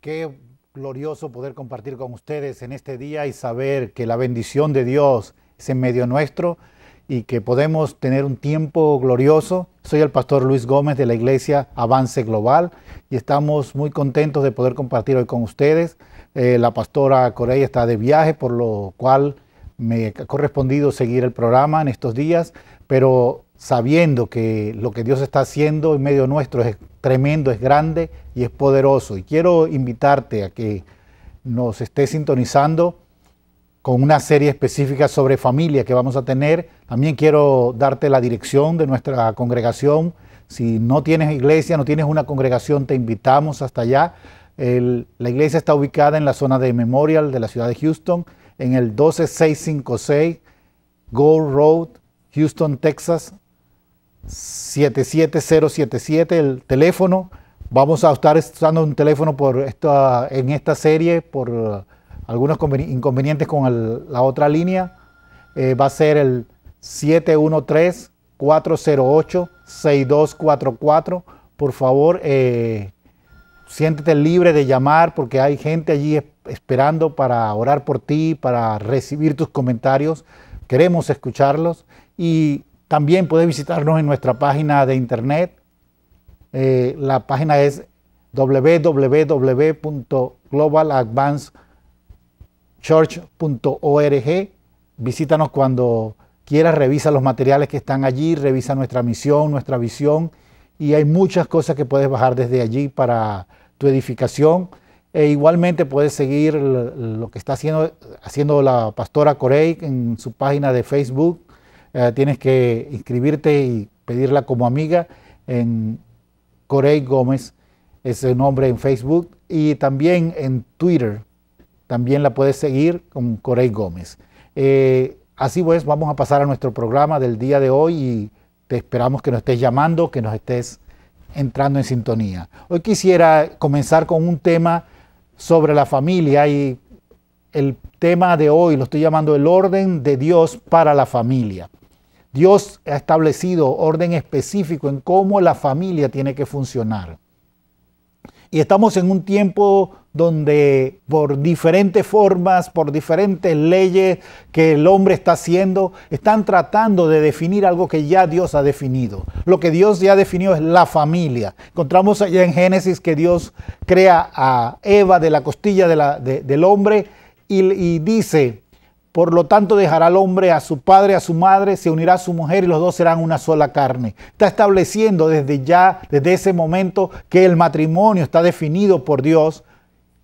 Qué glorioso poder compartir con ustedes en este día y saber que la bendición de Dios es en medio nuestro y que podemos tener un tiempo glorioso. Soy el pastor Luis Gómez de la iglesia Avance Global y estamos muy contentos de poder compartir hoy con ustedes. La pastora Corey está de viaje, por lo cual me ha correspondido seguir el programa en estos días, pero sabiendo que lo que Dios está haciendo en medio nuestro es tremendo, es grande y es poderoso. Y quiero invitarte a que nos estés sintonizando con una serie específica sobre familia que vamos a tener. También quiero darte la dirección de nuestra congregación. Si no tienes iglesia, no tienes una congregación, te invitamos hasta allá. La iglesia está ubicada en la zona de Memorial de la ciudad de Houston, en el 12656 Gold Road, Houston, Texas, 77077, el teléfono. Vamos a estar usando un teléfono en esta serie por algunos inconvenientes con la otra línea. Va a ser el 713-408-6244. Por favor, siéntete libre de llamar porque hay gente allí esperando para orar por ti, para recibir tus comentarios. Queremos escucharlos y también puedes visitarnos en nuestra página de internet. La página es www.globaladvancedchurch.org. Visítanos cuando quieras, revisa los materiales que están allí, revisa nuestra misión, nuestra visión, y hay muchas cosas que puedes bajar desde allí para tu edificación. Igualmente puedes seguir lo que está haciendo la pastora Corey en su página de Facebook. Tienes que inscribirte y pedirla como amiga en Corey Gómez, es el nombre en Facebook, y también en Twitter, también la puedes seguir con Corey Gómez. Así pues, vamos a pasar a nuestro programa del día de hoy y te esperamos que nos estés llamando, que nos estés entrando en sintonía. Hoy quisiera comenzar con un tema sobre la familia y el tema de hoy lo estoy llamando el orden de Dios para la familia. Dios ha establecido orden específico en cómo la familia tiene que funcionar. Y estamos en un tiempo donde por diferentes formas, por diferentes leyes que el hombre está haciendo, están tratando de definir algo que ya Dios ha definido. Lo que Dios ya definió es la familia. Encontramos allá en Génesis que Dios crea a Eva de la costilla del hombre y dice: por lo tanto dejará al hombre a su padre, a su madre, se unirá a su mujer y los dos serán una sola carne. Está estableciendo desde ese momento que el matrimonio está definido por Dios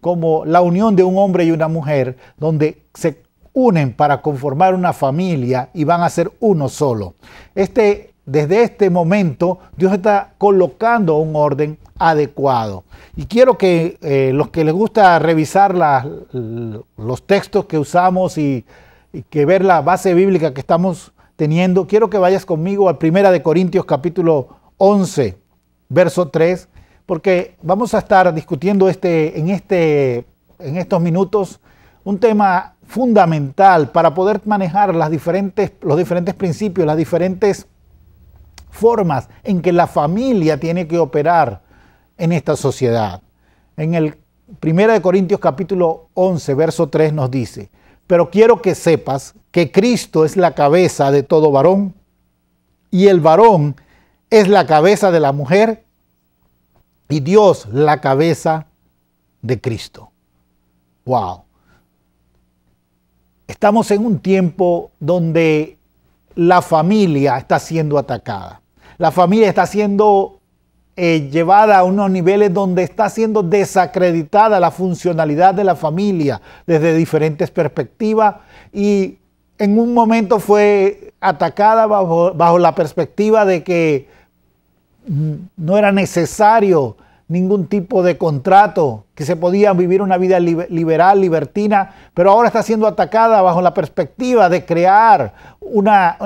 como la unión de un hombre y una mujer, donde se unen para conformar una familia y van a ser uno solo. Desde este momento Dios está colocando un orden adecuado. Y quiero que los que les gusta revisar los textos que usamos y que ver la base bíblica que estamos teniendo, quiero que vayas conmigo a 1 Corintios capítulo 11, verso 3, porque vamos a estar discutiendo en estos minutos un tema fundamental para poder manejar los diferentes principios, las diferentes formas en que la familia tiene que operar en esta sociedad. En el 1 Corintios capítulo 11, verso 3 nos dice: pero quiero que sepas que Cristo es la cabeza de todo varón y el varón es la cabeza de la mujer y Dios la cabeza de Cristo. Wow. Estamos en un tiempo donde la familia está siendo atacada. La familia está siendo llevada a unos niveles donde está siendo desacreditada la funcionalidad de la familia desde diferentes perspectivas, y en un momento fue atacada bajo la perspectiva de que no era necesario ningún tipo de contrato, que se podía vivir una vida liberal, libertina, pero ahora está siendo atacada bajo la perspectiva de crear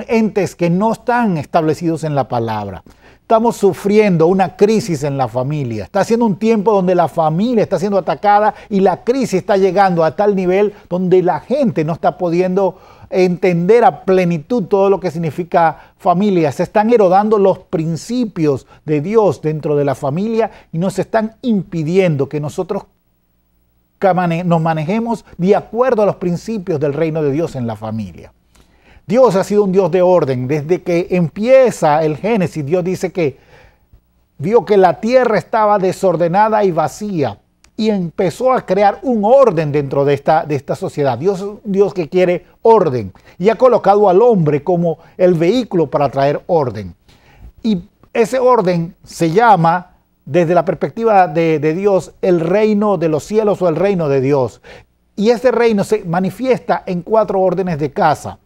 entes que no están establecidos en la palabra. Estamos sufriendo una crisis en la familia. Está siendo un tiempo donde la familia está siendo atacada y la crisis está llegando a tal nivel donde la gente no está pudiendo entender a plenitud todo lo que significa familia. Se están erodando los principios de Dios dentro de la familia y nos están impidiendo que nosotros nos manejemos de acuerdo a los principios del reino de Dios en la familia. Dios ha sido un Dios de orden. Desde que empieza el Génesis, Dios dice que vio que la tierra estaba desordenada y vacía y empezó a crear un orden dentro de esta sociedad. Dios es un Dios que quiere orden y ha colocado al hombre como el vehículo para traer orden. Y ese orden se llama, desde la perspectiva de Dios, el reino de los cielos o el reino de Dios. Y ese reino se manifiesta en 4 órdenes de casa.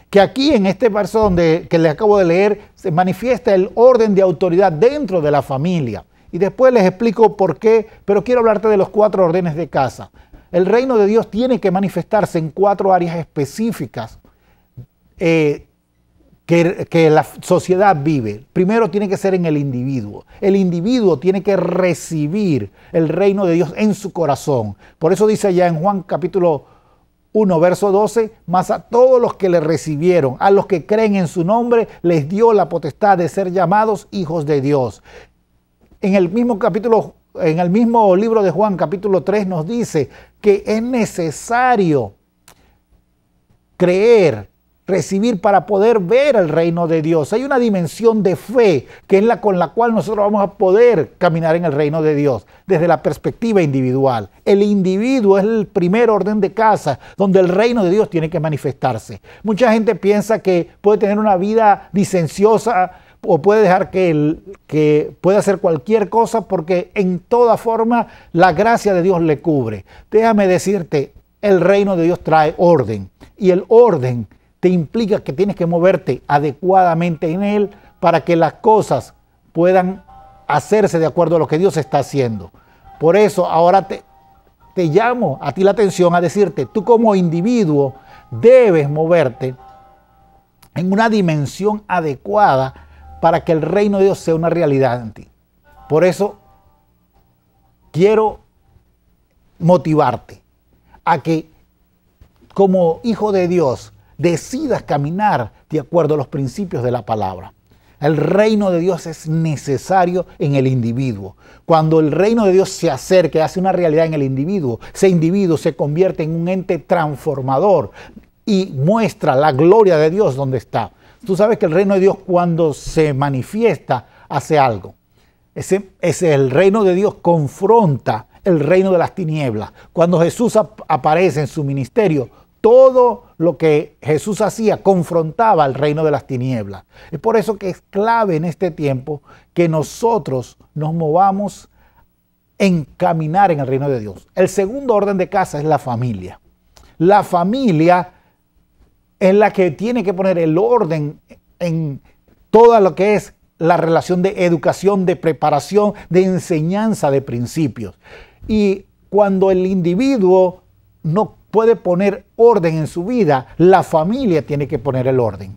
Que aquí en este verso que les acabo de leer se manifiesta el orden de autoridad dentro de la familia. Y después les explico por qué, pero quiero hablarte de los 4 órdenes de casa. El reino de Dios tiene que manifestarse en 4 áreas específicas que la sociedad vive. Primero tiene que ser en el individuo. El individuo tiene que recibir el reino de Dios en su corazón. Por eso dice allá en Juan capítulo 1, verso 12, mas a todos los que le recibieron, a los que creen en su nombre, les dio la potestad de ser llamados hijos de Dios. En el mismo libro de Juan, capítulo 3, nos dice que es necesario creer, recibir para poder ver el reino de Dios. Hay una dimensión de fe que es con la cual nosotros vamos a poder caminar en el reino de Dios desde la perspectiva individual. El individuo es el primer orden de casa donde el reino de Dios tiene que manifestarse. Mucha gente piensa que puede tener una vida licenciosa o puede dejar que pueda hacer cualquier cosa porque en toda forma la gracia de Dios le cubre. Déjame decirte, el reino de Dios trae orden y el orden te implica que tienes que moverte adecuadamente en él para que las cosas puedan hacerse de acuerdo a lo que Dios está haciendo. Por eso ahora te llamo a ti la atención a decirte, tú como individuo debes moverte en una dimensión adecuada para que el reino de Dios sea una realidad en ti. Por eso quiero motivarte a que como hijo de Dios decidas caminar de acuerdo a los principios de la palabra. El reino de Dios es necesario en el individuo. Cuando el reino de Dios se acerque, hace una realidad en el individuo, ese individuo se convierte en un ente transformador y muestra la gloria de Dios donde está. Tú sabes que el reino de Dios cuando se manifiesta hace algo. El reino de Dios confronta el reino de las tinieblas. Cuando Jesús aparece en su ministerio, todo lo que Jesús hacía confrontaba al reino de las tinieblas. Es por eso que es clave en este tiempo que nosotros nos movamos en caminar en el reino de Dios. El segundo orden de casa es la familia. La familia es la que tiene que poner el orden en todo lo que es la relación de educación, de preparación, de enseñanza de principios. Y cuando el individuo no puede poner orden en su vida, la familia tiene que poner el orden.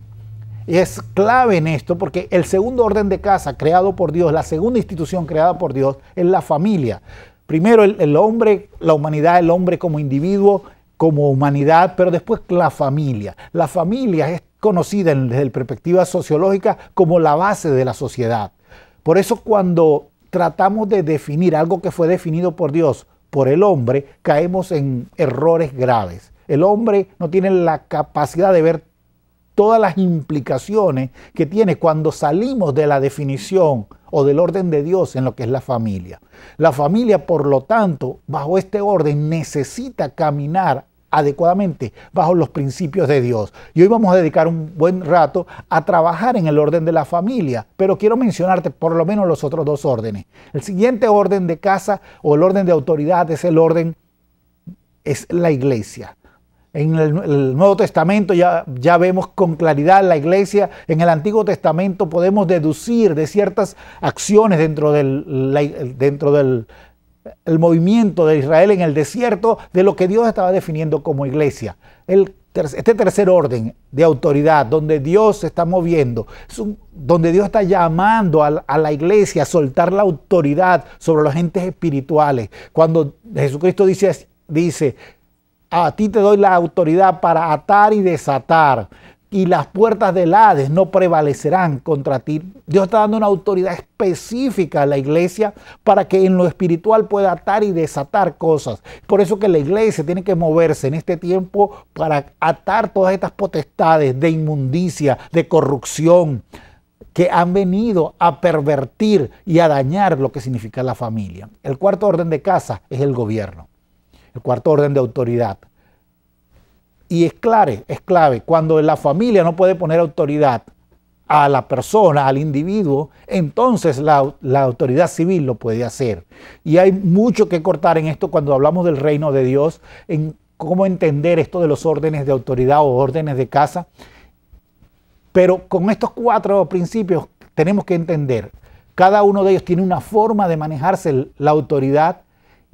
Es clave en esto porque el segundo orden de casa creado por Dios, la segunda institución creada por Dios es la familia. Primero el hombre, la humanidad, el hombre como individuo, como humanidad, pero después la familia. La familia es conocida desde la perspectiva sociológica como la base de la sociedad. Por eso cuando tratamos de definir algo que fue definido por Dios, por el hombre, caemos en errores graves. El hombre no tiene la capacidad de ver todas las implicaciones que tiene cuando salimos de la definición o del orden de Dios en lo que es la familia. La familia, por lo tanto, bajo este orden necesita caminar adecuadamente bajo los principios de Dios. Y hoy vamos a dedicar un buen rato a trabajar en el orden de la familia, pero quiero mencionarte por lo menos los otros 2 órdenes. El siguiente orden de casa o el orden de autoridad es la iglesia. En el Nuevo Testamento ya vemos con claridad la iglesia. En el Antiguo Testamento podemos deducir de ciertas acciones dentro del movimiento de Israel en el desierto de lo que Dios estaba definiendo como iglesia. Este tercer orden de autoridad, donde Dios se está moviendo, donde Dios está llamando a la iglesia a soltar la autoridad sobre los entes espirituales. Cuando Jesucristo dice, a ti te doy la autoridad para atar y desatar. y las puertas del Hades no prevalecerán contra ti. Dios está dando una autoridad específica a la iglesia para que en lo espiritual pueda atar y desatar cosas. Por eso que la iglesia tiene que moverse en este tiempo para atar todas estas potestades de inmundicia, de corrupción, que han venido a pervertir y a dañar lo que significa la familia. El cuarto orden de casa es el gobierno, el cuarto orden de autoridad. Y es clave, cuando la familia no puede poner autoridad a la persona, al individuo, entonces la autoridad civil lo puede hacer. Y hay mucho que cortar en esto cuando hablamos del reino de Dios, en cómo entender esto de los órdenes de autoridad o órdenes de casa. Pero con estos 4 principios tenemos que entender, cada uno de ellos tiene una forma de manejarse la autoridad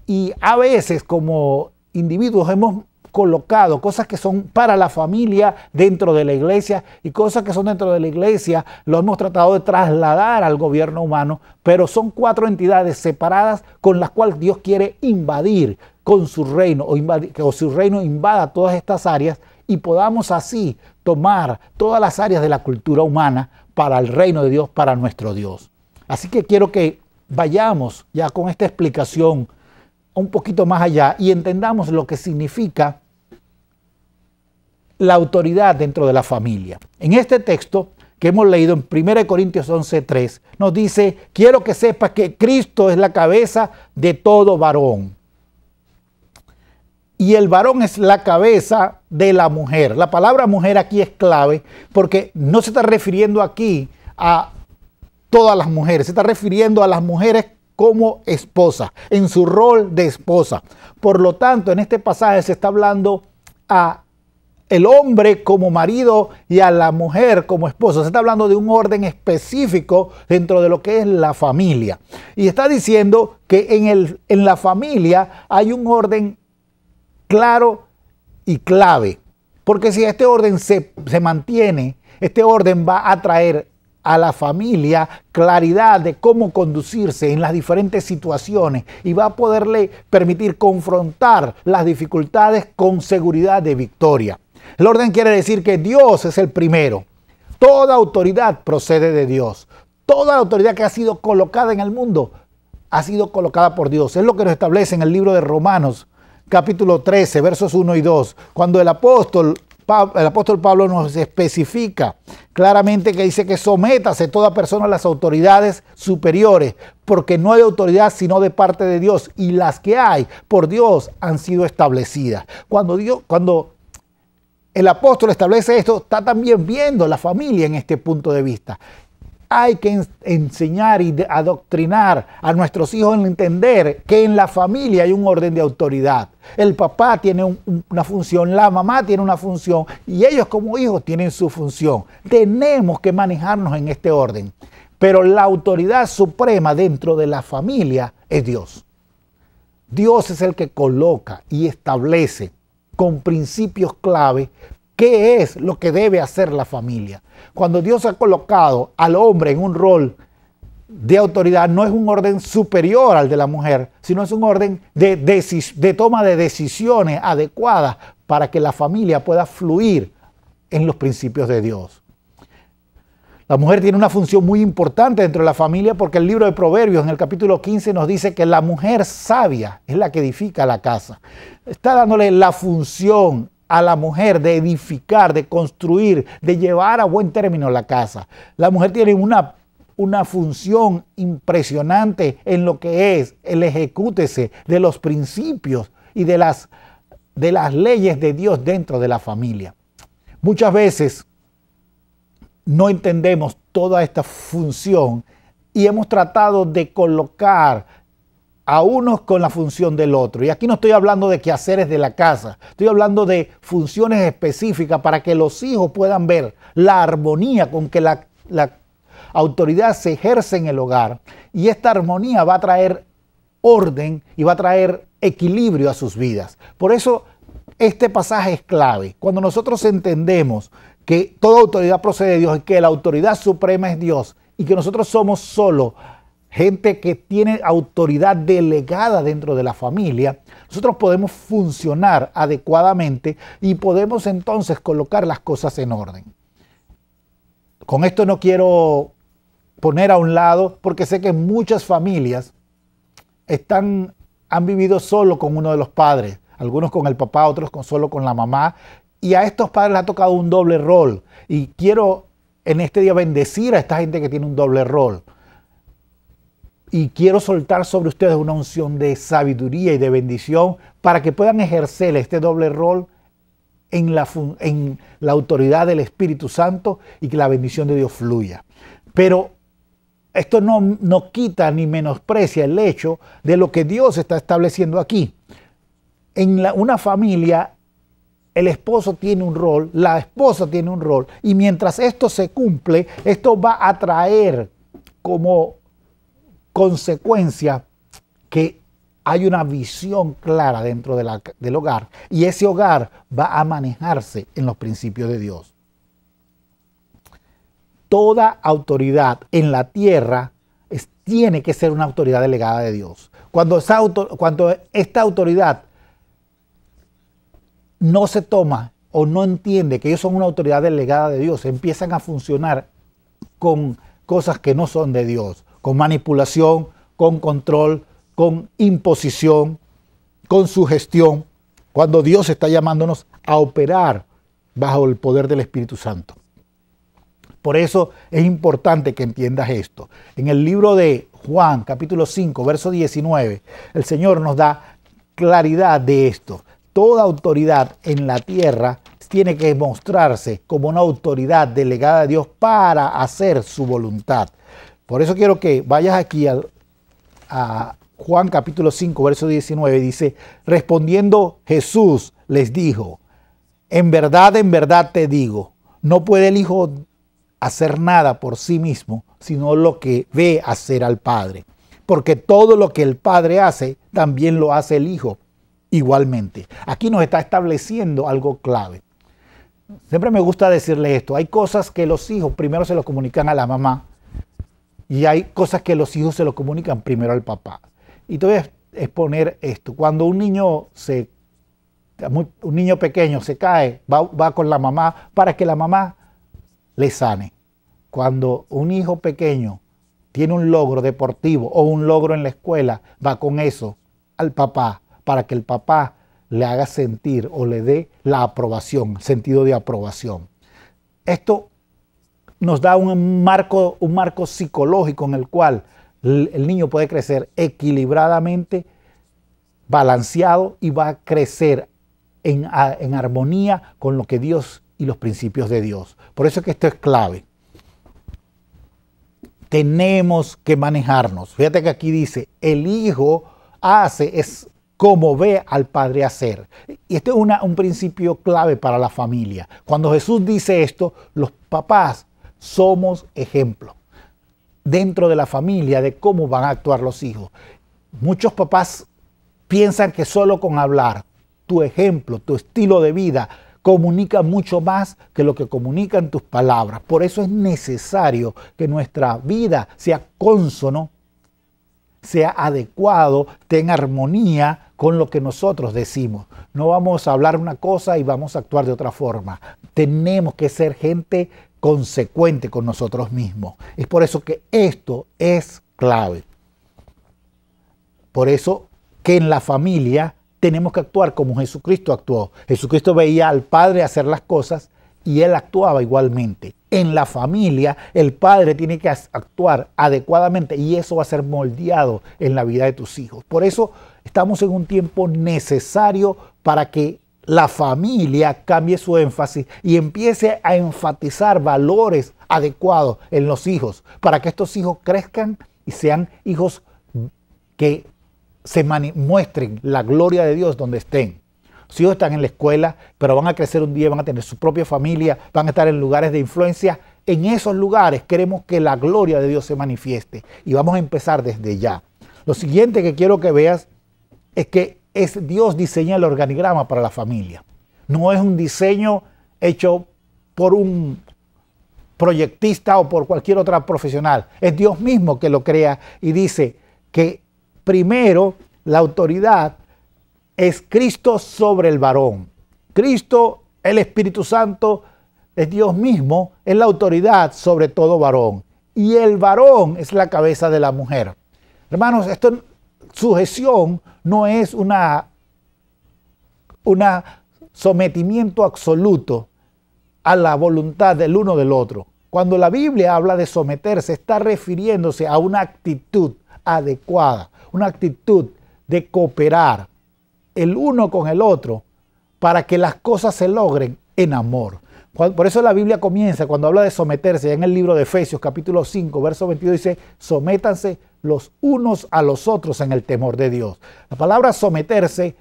y a veces como individuos hemos colocado cosas que son para la familia dentro de la iglesia y cosas que son dentro de la iglesia lo hemos tratado de trasladar al gobierno humano, pero son 4 entidades separadas con las cuales Dios quiere invadir con su reino o su reino invada todas estas áreas y podamos así tomar todas las áreas de la cultura humana para el reino de Dios, para nuestro Dios. Así que quiero que vayamos ya con esta explicación un poquito más allá y entendamos lo que significa la autoridad dentro de la familia. En este texto que hemos leído en 1 Corintios 11:3 nos dice, quiero que sepas que Cristo es la cabeza de todo varón. Y el varón es la cabeza de la mujer. La palabra mujer aquí es clave porque no se está refiriendo aquí a todas las mujeres, se está refiriendo a las mujeres como esposa, en su rol de esposa. Por lo tanto, en este pasaje se está hablando a el hombre como marido y a la mujer como esposa. Se está hablando de un orden específico dentro de lo que es la familia. Y está diciendo que en la familia hay un orden claro y clave. Porque si este orden se mantiene, este orden va a traer a la familia claridad de cómo conducirse en las diferentes situaciones y va a poderle permitir confrontar las dificultades con seguridad de victoria. El orden quiere decir que Dios es el primero. Toda autoridad procede de Dios. Toda autoridad que ha sido colocada en el mundo ha sido colocada por Dios. Es lo que nos establece en el libro de Romanos, capítulo 13, versos 1 y 2, cuando el apóstol Pablo nos especifica claramente que dice que sométase toda persona a las autoridades superiores, porque no hay autoridad sino de parte de Dios, y las que hay por Dios han sido establecidas. Cuando el apóstol establece esto, está también viendo la familia en este punto de vista. Hay que enseñar y adoctrinar a nuestros hijos en entender que en la familia hay un orden de autoridad. El papá tiene una función, la mamá tiene una función y ellos como hijos tienen su función. Tenemos que manejarnos en este orden. Pero la autoridad suprema dentro de la familia es Dios. Dios es el que coloca y establece con principios clave qué es lo que debe hacer la familia. Cuando Dios ha colocado al hombre en un rol de autoridad, no es un orden superior al de la mujer, sino es un orden de toma de decisiones adecuadas para que la familia pueda fluir en los principios de Dios. La mujer tiene una función muy importante dentro de la familia porque el libro de Proverbios en el capítulo 15 nos dice que la mujer sabia es la que edifica la casa. Está dándole la función a la mujer de edificar, de construir, de llevar a buen término la casa. La mujer tiene una función impresionante en lo que es el ejecútese de los principios y de las leyes de Dios dentro de la familia. Muchas veces no entendemos toda esta función y hemos tratado de colocar a unos con la función del otro. Y aquí no estoy hablando de quehaceres de la casa, estoy hablando de funciones específicas para que los hijos puedan ver la armonía con que la autoridad se ejerce en el hogar. Y esta armonía va a traer orden y va a traer equilibrio a sus vidas. Por eso este pasaje es clave. Cuando nosotros entendemos que toda autoridad procede de Dios y que la autoridad suprema es Dios y que nosotros somos solo gente que tiene autoridad delegada dentro de la familia, nosotros podemos funcionar adecuadamente y podemos entonces colocar las cosas en orden. Con esto no quiero poner a un lado, porque sé que muchas familias han vivido solo con uno de los padres, algunos con el papá, otros solo con la mamá, y a estos padres les ha tocado un doble rol. Y quiero en este día bendecir a esta gente que tiene un doble rol. Y quiero soltar sobre ustedes una unción de sabiduría y de bendición para que puedan ejercer este doble rol en la autoridad del Espíritu Santo y que la bendición de Dios fluya. Pero esto no quita ni menosprecia el hecho de lo que Dios está estableciendo aquí. En una familia, el esposo tiene un rol, la esposa tiene un rol, y mientras esto se cumple, esto va a traer como consecuencia que hay una visión clara dentro del hogar, y ese hogar va a manejarse en los principios de Dios. Toda autoridad en la tierra tiene que ser una autoridad delegada de Dios. Cuando esta autoridad no se toma o no entiende que ellos son una autoridad delegada de Dios, empiezan a funcionar con cosas que no son de Dios, con manipulación, con control, con imposición, con sugestión, cuando Dios está llamándonos a operar bajo el poder del Espíritu Santo. Por eso es importante que entiendas esto. En el libro de Juan, capítulo 5, verso 19, el Señor nos da claridad de esto. Toda autoridad en la tierra tiene que mostrarse como una autoridad delegada de Dios para hacer su voluntad. Por eso quiero que vayas aquí a Juan capítulo 5, verso 19, dice, respondiendo Jesús les dijo, en verdad te digo, no puede el Hijo hacer nada por sí mismo, sino lo que ve hacer al Padre. Porque todo lo que el Padre hace, también lo hace el Hijo igualmente. Aquí nos está estableciendo algo clave. Siempre me gusta decirle esto. Hay cosas que los hijos primero se lo comunican a la mamá y hay cosas que los hijos se lo comunican primero al papá. Y te voy a exponer esto. Cuando un niño pequeño se cae, va con la mamá para que la mamá le sane. Cuando un hijo pequeño tiene un logro deportivo o un logro en la escuela, va con eso al papá para que el papá le haga sentir o le dé la aprobación, sentido de aprobación. Esto nos da un marco psicológico en el cual el niño puede crecer equilibradamente, balanceado, y va a crecer en armonía con lo que Dios y los principios de Dios. Por eso es que esto es clave. Tenemos que manejarnos. Fíjate que aquí dice, el Hijo es como ve al Padre hacer. Y este es un principio clave para la familia. Cuando Jesús dice esto, los papás somos ejemplos dentro de la familia de cómo van a actuar los hijos. Muchos papás piensan que solo con hablar, tu ejemplo, tu estilo de vida, comunica mucho más que lo que comunican tus palabras. Por eso es necesario que nuestra vida sea cónsono, sea adecuado, tenga armonía con lo que nosotros decimos. No vamos a hablar una cosa y vamos a actuar de otra forma. Tenemos que ser gente consecuente con nosotros mismos. Es por eso que esto es clave. Por eso que en la familia tenemos que actuar como Jesucristo actuó. Jesucristo veía al Padre hacer las cosas y Él actuaba igualmente. En la familia, el padre tiene que actuar adecuadamente y eso va a ser moldeado en la vida de tus hijos. Por eso estamos en un tiempo necesario para que la familia cambie su énfasis y empiece a enfatizar valores adecuados en los hijos, para que estos hijos crezcan y sean hijos que se muestren la gloria de Dios donde estén. Los hijos están en la escuela, pero van a crecer un día, van a tener su propia familia, van a estar en lugares de influencia. En esos lugares queremos que la gloria de Dios se manifieste y vamos a empezar desde ya. Lo siguiente que quiero que veas es que Dios diseña el organigrama para la familia. No es un diseño hecho por un proyectista o por cualquier otra profesional. Es Dios mismo que lo crea y dice que primero la autoridad es Cristo sobre el varón. Cristo, el Espíritu Santo, es Dios mismo, es la autoridad sobre todo varón. Y el varón es la cabeza de la mujer. Hermanos, sujeción no es una sometimiento absoluto a la voluntad del uno del otro. Cuando la Biblia habla de someterse, está refiriéndose a una actitud adecuada, una actitud de cooperar el uno con el otro para que las cosas se logren en amor. Por eso la Biblia comienza, cuando habla de someterse, en el libro de Efesios capítulo 5, verso 22, dice: sométanse los unos a los otros en el temor de Dios. La palabra someterse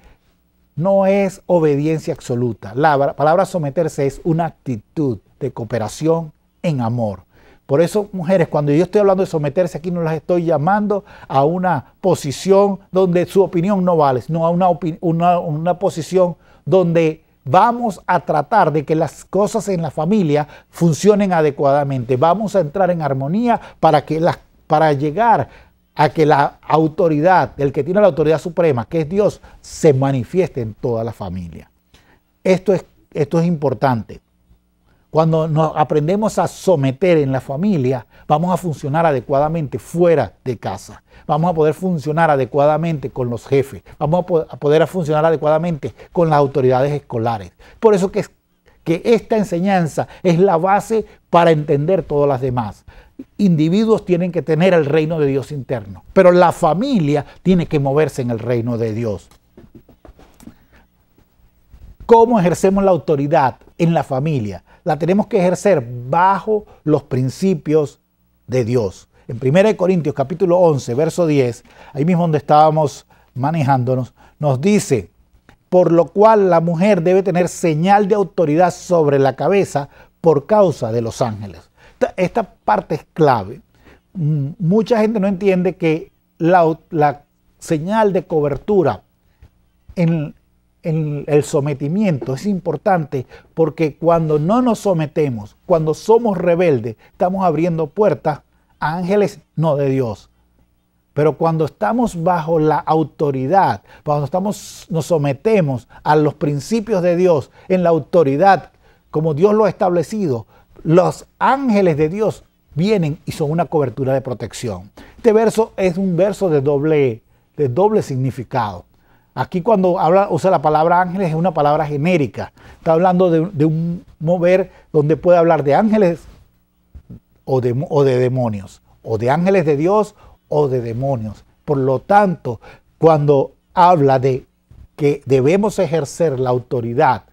no es obediencia absoluta. La palabra someterse es una actitud de cooperación en amor. Por eso, mujeres, cuando yo estoy hablando de someterse, aquí no las estoy llamando a una posición donde su opinión no vale, sino a una posición donde vamos a tratar de que las cosas en la familia funcionen adecuadamente. Vamos a entrar en armonía para llegar a que la autoridad, el que tiene la autoridad suprema, que es Dios, se manifieste en toda la familia. Esto es importante. Cuando nos aprendemos a someter en la familia, vamos a funcionar adecuadamente fuera de casa. Vamos a poder funcionar adecuadamente con los jefes. Vamos a poder funcionar adecuadamente con las autoridades escolares. Por eso que esta enseñanza es la base para entender todas las demás. Individuos tienen que tener el reino de Dios interno, pero la familia tiene que moverse en el reino de Dios. ¿Cómo ejercemos la autoridad en la familia? La tenemos que ejercer bajo los principios de Dios. En 1 Corintios capítulo 11, verso 10, ahí mismo donde estábamos manejándonos, nos dice: por lo cual la mujer debe tener señal de autoridad sobre la cabeza por causa de los ángeles. Esta parte es clave. Mucha gente no entiende que la señal de cobertura en el sometimiento es importante, porque cuando no nos sometemos, cuando somos rebeldes, estamos abriendo puertas a ángeles no de Dios. Pero cuando estamos bajo la autoridad, cuando nos sometemos a los principios de Dios, en la autoridad como Dios lo ha establecido, los ángeles de Dios vienen y son una cobertura de protección. Este verso es un verso de doble significado. Aquí cuando usa la palabra ángeles es una palabra genérica. Está hablando de un mover donde puede hablar de ángeles o de demonios, o de ángeles de Dios o de demonios. Por lo tanto, cuando habla de que debemos ejercer la autoridad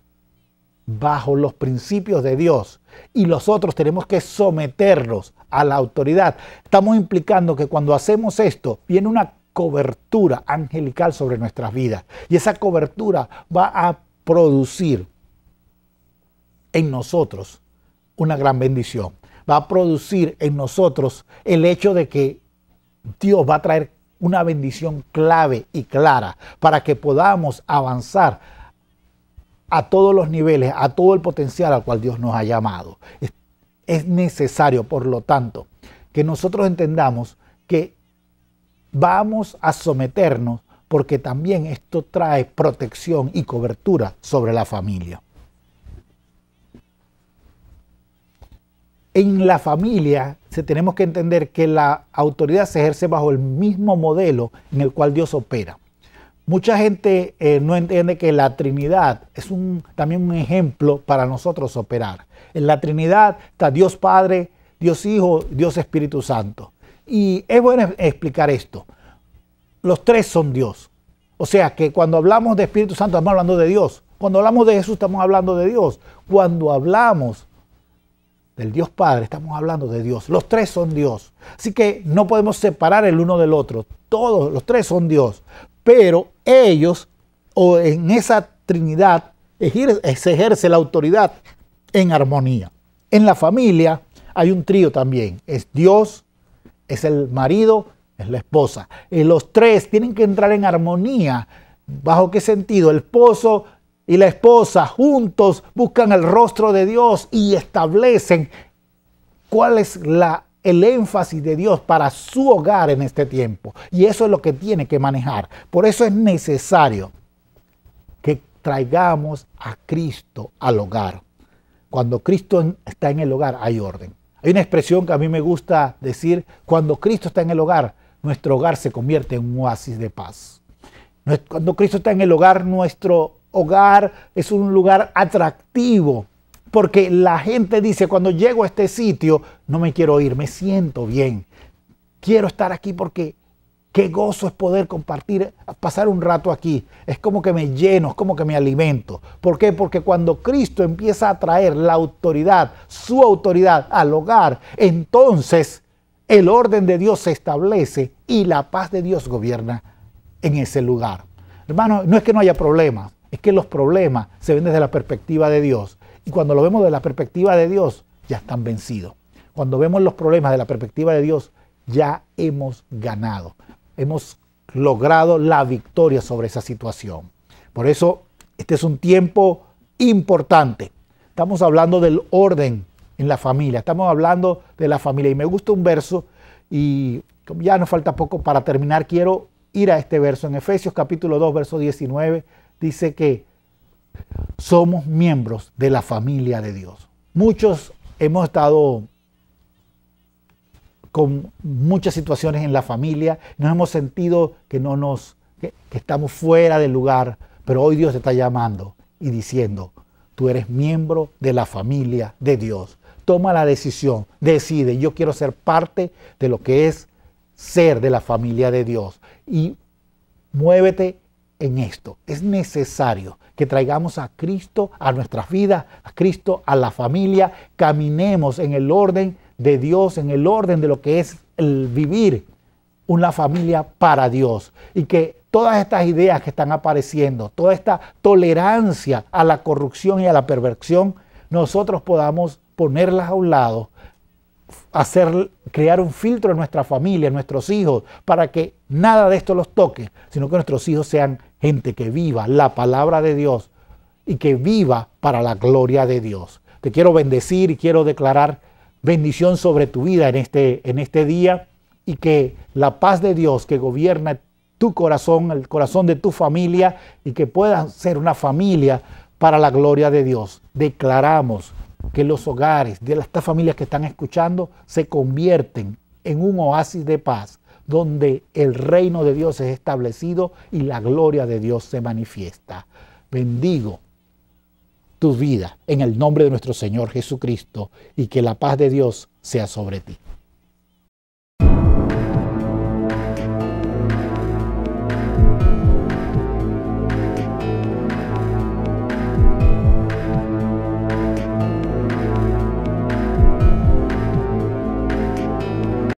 bajo los principios de Dios y nosotros tenemos que someternos a la autoridad, estamos implicando que cuando hacemos esto viene una cobertura angelical sobre nuestras vidas, y esa cobertura va a producir en nosotros una gran bendición. Va a producir en nosotros el hecho de que Dios va a traer una bendición clave y clara para que podamos avanzar a todos los niveles, a todo el potencial al cual Dios nos ha llamado. Es necesario, por lo tanto, que nosotros entendamos que vamos a someternos, porque también esto trae protección y cobertura sobre la familia. En la familia tenemos que entender que la autoridad se ejerce bajo el mismo modelo en el cual Dios opera. Mucha gente no entiende que la Trinidad es también un ejemplo para nosotros operar. En la Trinidad está Dios Padre, Dios Hijo, Dios Espíritu Santo. Y es bueno explicar esto. Los tres son Dios. O sea que cuando hablamos de Espíritu Santo estamos hablando de Dios. Cuando hablamos de Jesús estamos hablando de Dios. Cuando hablamos del Dios Padre estamos hablando de Dios. Los tres son Dios. Así que no podemos separar el uno del otro. Todos, los tres son Dios. Pero ellos, o en esa Trinidad, se ejerce la autoridad en armonía. En la familia hay un trío también. Es Dios, es el marido, es la esposa. Y los tres tienen que entrar en armonía. ¿Bajo qué sentido? El esposo y la esposa juntos buscan el rostro de Dios y establecen cuál es el énfasis de Dios para su hogar en este tiempo. Y eso es lo que tiene que manejar. Por eso es necesario que traigamos a Cristo al hogar. Cuando Cristo está en el hogar, hay orden. Hay una expresión que a mí me gusta decir: cuando Cristo está en el hogar, nuestro hogar se convierte en un oasis de paz. Cuando Cristo está en el hogar, nuestro hogar es un lugar atractivo, porque la gente dice: cuando llego a este sitio, no me quiero ir, me siento bien. Quiero estar aquí porque qué gozo es poder compartir, pasar un rato aquí. Es como que me lleno, es como que me alimento. ¿Por qué? Porque cuando Cristo empieza a traer la autoridad, su autoridad al hogar, entonces el orden de Dios se establece y la paz de Dios gobierna en ese lugar. Hermano, no es que no haya problemas, es que los problemas se ven desde la perspectiva de Dios. Y cuando lo vemos desde la perspectiva de Dios, ya están vencidos. Cuando vemos los problemas de la perspectiva de Dios, ya hemos ganado. Hemos logrado la victoria sobre esa situación. Por eso, este es un tiempo importante. Estamos hablando del orden en la familia. Estamos hablando de la familia. Y me gusta un verso, y como ya nos falta poco para terminar, quiero ir a este verso. En Efesios capítulo 2, verso 19, dice que somos miembros de la familia de Dios. Muchos hemos estado con muchas situaciones en la familia, nos hemos sentido que estamos fuera del lugar, pero hoy Dios te está llamando y diciendo: tú eres miembro de la familia de Dios. Toma la decisión, decide: yo quiero ser parte de lo que es ser de la familia de Dios, y muévete en esto. Es necesario que traigamos a Cristo a nuestras vidas, a Cristo a la familia, caminemos en el orden de Dios, en el orden de lo que es el vivir una familia para Dios, y que todas estas ideas que están apareciendo, toda esta tolerancia a la corrupción y a la perversión, nosotros podamos ponerlas a un lado, crear un filtro en nuestra familia, en nuestros hijos, para que nada de esto los toque, sino que nuestros hijos sean gente que viva la palabra de Dios y que viva para la gloria de Dios. Te quiero bendecir y quiero declarar bendición sobre tu vida en este día, y que la paz de Dios que gobierna tu corazón, el corazón de tu familia, y que puedas ser una familia para la gloria de Dios. Declaramos que los hogares de estas familias que están escuchando se convierten en un oasis de paz, donde el reino de Dios es establecido y la gloria de Dios se manifiesta. Bendigo tu vida en el nombre de nuestro Señor Jesucristo, y que la paz de Dios sea sobre ti.